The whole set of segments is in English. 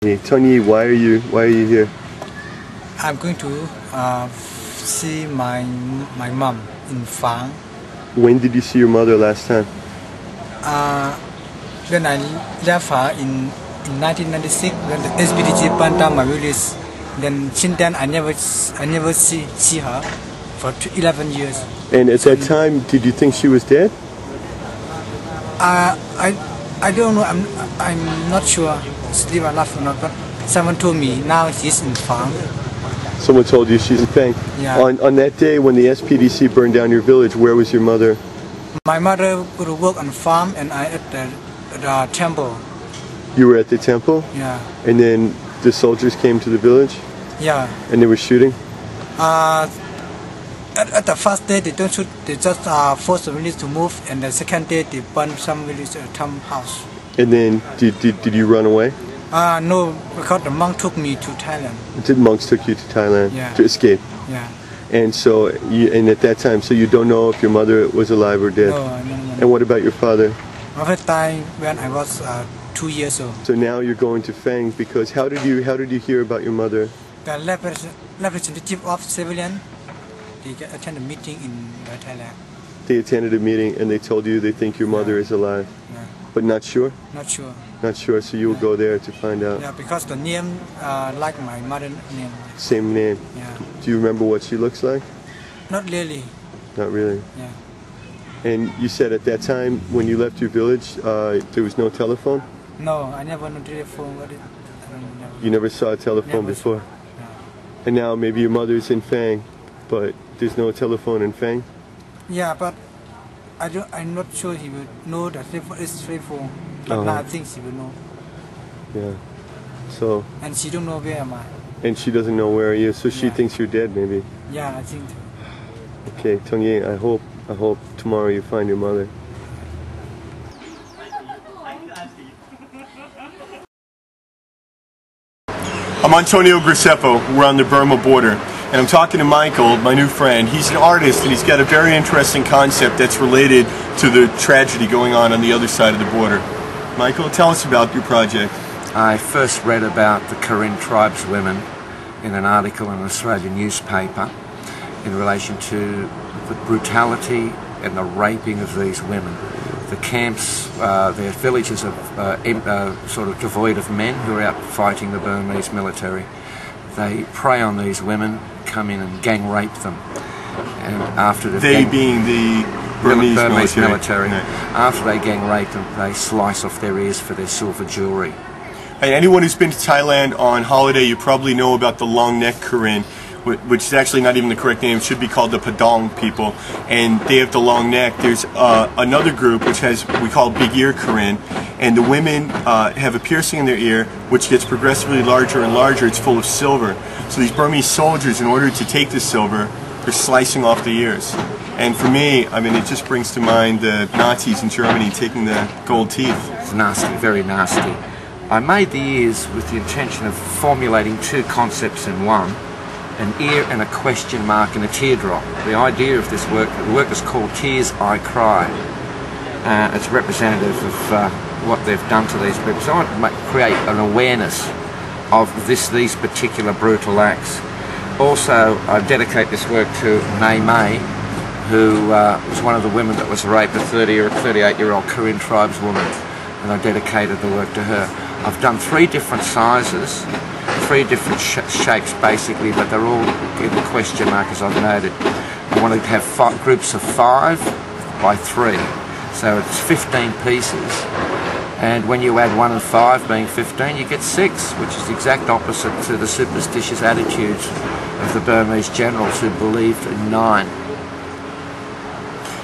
Hey, Tony, why are you here? I'm going to see my mom in Phang. When did you see your mother last time? When I left her in 1996, when the SPDG burned down my village. Then since then I never see her for 11 years. And at that time, did you think she was dead? I don't know. I'm not sure still alive or not. But someone told me now she's in Phang. Someone told you she's in Phang? Yeah. On that day when the SPDC burned down your village, where was your mother? My mother would work on farm and I at the temple. You were at the temple? Yeah. And then the soldiers came to the village? Yeah. And they were shooting? At the first day they don't shoot, they just force the village to move, and the second day they burn some village house. And then did you run away? No, because the monk took me to Thailand. The monks took you to Thailand to escape? Yeah. And so, and at that time, so you don't know if your mother was alive or dead? No. And what about your father? My father died when I was 2 years old. So now you're going to Phang because how did you hear about your mother? The representative of civilian, they attended a meeting in Thailand. They attended a meeting and they told you they think your mother is alive, but not sure? Not sure. Not sure, so you will go there to find out. Yeah, because the name like my mother's name. Same name. Yeah. Do you remember what she looks like? Not really. Not really. Yeah. And you said at that time when you left your village, there was no telephone? No, I never knew telephone. You never saw a telephone before? No. And now maybe your mother's in Phang, but there's no telephone in Phang? Yeah, but I'm not sure he will know that it's telephone. But now I think she will know. Yeah. So. And she don't know where am I. And she doesn't know where he is, so she thinks you're dead maybe. Yeah, I think. Okay, Tung Ying, I hope tomorrow you find your mother. I'm Antonio Graceffa. We're on the Burma border. And I'm talking to Michael, my new friend. He's an artist and he's got a very interesting concept that's related to the tragedy going on the other side of the border. Michael, tell us about your project. I first read about the Karen tribeswomen in an article in an Australian newspaper in relation to the brutality and the raping of these women. The camps, their villages are sort of devoid of men who are out fighting the Burmese military. They prey on these women, come in and gang rape them. And after being the Burmese military. Right. After they gang rape them, they slice off their ears for their silver jewelry. Hey, anyone who's been to Thailand on holiday, you probably know about the long neck Karen, which is actually not even the correct name. It should be called the Padang people, and they have the long neck. There's another group which we call big ear Karen, and the women have a piercing in their ear which gets progressively larger and larger. It's full of silver. So these Burmese soldiers, in order to take the silver, they're slicing off the ears. And for me, I mean, it just brings to mind the Nazis in Germany taking the gold teeth. It's nasty, very nasty. I made the ears with the intention of formulating two concepts in one: an ear and a question mark and a teardrop. The idea of this work, the work is called Tears I Cry. It's representative of what they've done to these people. So I want to create an awareness of these particular brutal acts. Also, I dedicate this work to Nay May, who was one of the women that was raped, a 38-year-old Karen tribeswoman, and I dedicated the work to her. I've done 3 different sizes, 3 different shapes basically, but they're all in the question mark as I've noted. I wanted to have groups of 5 by 3, so it's 15 pieces. And when you add 1 and 5 being 15, you get 6, which is the exact opposite to the superstitious attitudes of the Burmese generals who believed in 9.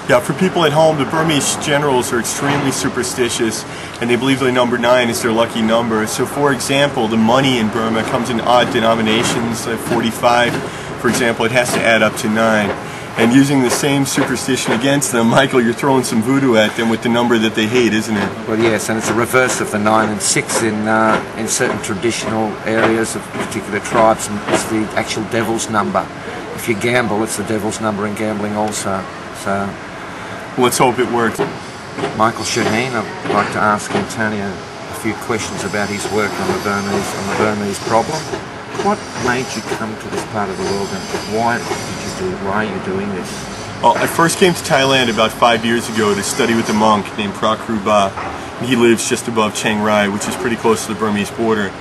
Yeah, for people at home, the Burmese generals are extremely superstitious and they believe the number 9 is their lucky number. So for example, the money in Burma comes in odd denominations, like 45, for example, it has to add up to 9. And using the same superstition against them, Michael, you're throwing some voodoo at them with the number that they hate, isn't it? Well, yes, and it's a reverse of the 9 and 6 in certain traditional areas of particular tribes. It's the actual devil's number. If you gamble, it's the devil's number in gambling also. So, let's hope it works. Michael Shaheen, I'd like to ask Antonio a few questions about his work on the Burmese problem. What made you come to this part of the world, and why are you doing this? Well, I first came to Thailand about 5 years ago to study with a monk named Phra Kru Ba. He lives just above Chiang Rai, which is pretty close to the Burmese border.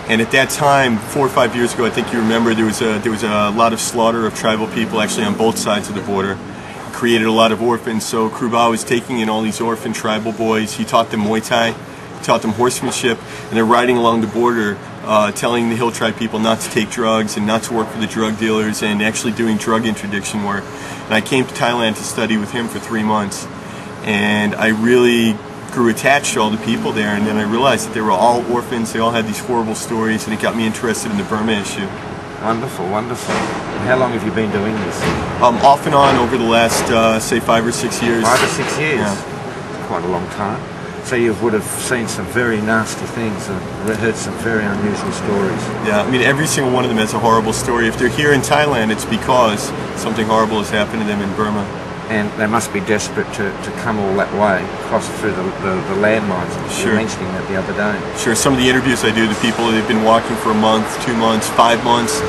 And at that time, 4 or 5 years ago, I think you remember, there was a lot of slaughter of tribal people actually on both sides of the border. It created a lot of orphans. So Kru Ba was taking in all these orphan tribal boys. He taught them Muay Thai, he taught them horsemanship, and they're riding along the border, telling the hill tribe people not to take drugs and not to work for the drug dealers, and actually doing drug interdiction work. And I came to Thailand to study with him for 3 months, and I really grew attached to all the people there, and then I realized that they were all orphans. They all had these horrible stories, and it got me interested in the Burma issue. Wonderful, wonderful. And how long have you been doing this? Off and on over the last, say, 5 or 6 years. 5 or 6 years? Yeah. Quite a long time. So you would have seen some very nasty things and heard some very unusual stories. Yeah, I mean, every single one of them has a horrible story. If they're here in Thailand, it's because something horrible has happened to them in Burma. And they must be desperate to come all that way, cross through the landmines. You were mentioning that the other day. Sure, some of the interviews I do, the people, they've been walking for a month, 2 months, 5 months.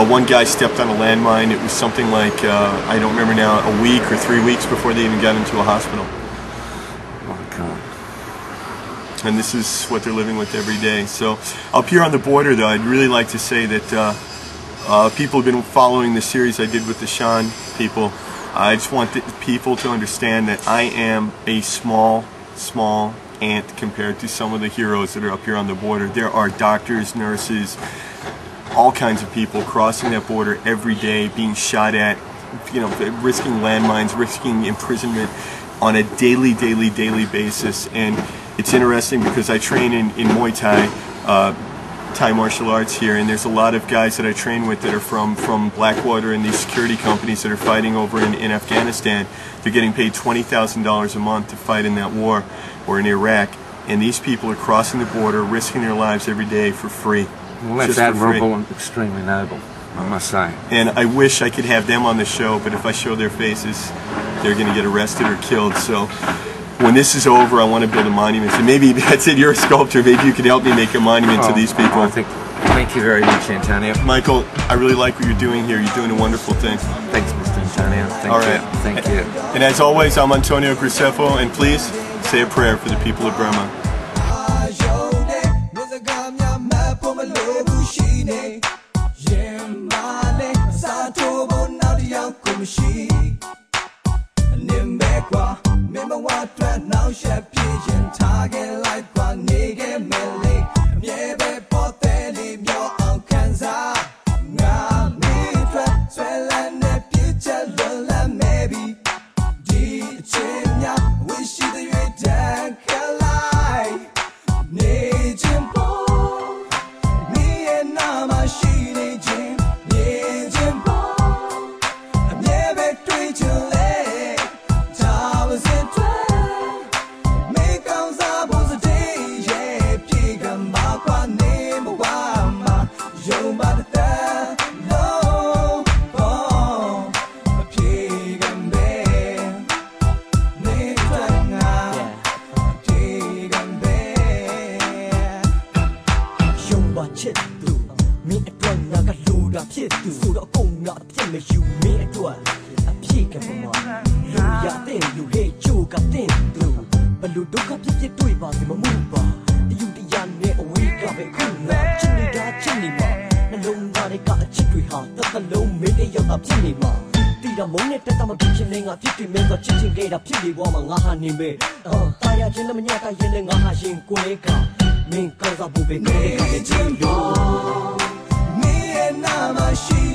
One guy stepped on a landmine. It was something like, I don't remember now, a week or 3 weeks before they even got into a hospital. My God. And this is what they're living with every day. So up here on the border, though, I'd really like to say that people have been following the series I did with the Shan people. I just want people to understand that I am a small ant compared to some of the heroes that are up here on the border. There are doctors, nurses, all kinds of people crossing that border every day, being shot at, you know, risking landmines, risking imprisonment on a daily basis. And it's interesting because I train in Muay Thai, Thai martial arts here, and there's a lot of guys that I train with that are from Blackwater and these security companies that are fighting over in Afghanistan. They're getting paid $20,000 a month to fight in that war, or in Iraq, and these people are crossing the border, risking their lives every day for free. Well, that's admirable and extremely noble, I must say. And I wish I could have them on the show, but if I show their faces, they're going to get arrested or killed. So when this is over, I want to build a monument. And maybe that's it, you're a sculptor, maybe you can help me make a monument to these people. Thank you very much, Antonio. Michael, I really like what you're doing here. You're doing a wonderful thing. Thanks, Mr. Antonio. Thank you. And as always, I'm Antonio Graceffo, and please say a prayer for the people of Burma. Me and Nama, she